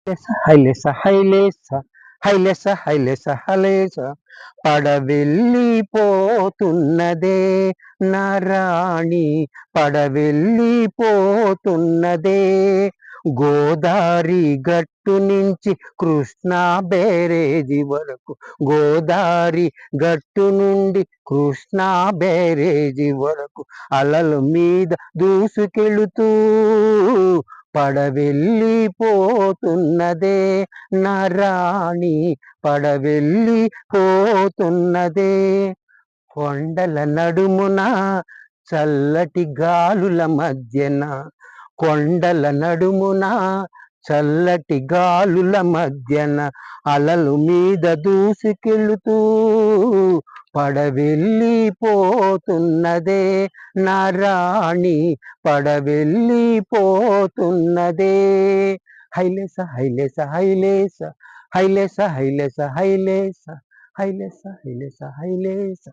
హైలేస హైలేస హైలేస హైలేస హలేస పడవెళ్ళిపోతున్నదే నారాణి పడవెళ్ళిపోతున్నదే గోదారి గట్టు నుంచి కృష్ణా బ్యారేజీ వరకు గోదారి గట్టు నుండి కృష్ణా బ్యారేజీ వరకు అలల మీద దూసుకెళుతూ పడవెళ్ళిపోతున్నదే నారాణి పడవెళ్ళిపోతున్నదే కొండల నడుమున చల్లటి గాలుల మధ్యన కొండల నడుమున చల్లటి గాలుల మధ్యన అలలు మీద దూసుకెళుతూ పడవెళ్ళిపోతున్నదే నారాణి పడవెళ్ళిపోతున్నదే హైలేస హైలేస హైలేస హైలేస హైలేస హైలేస హైలేస హైలేస హైలేస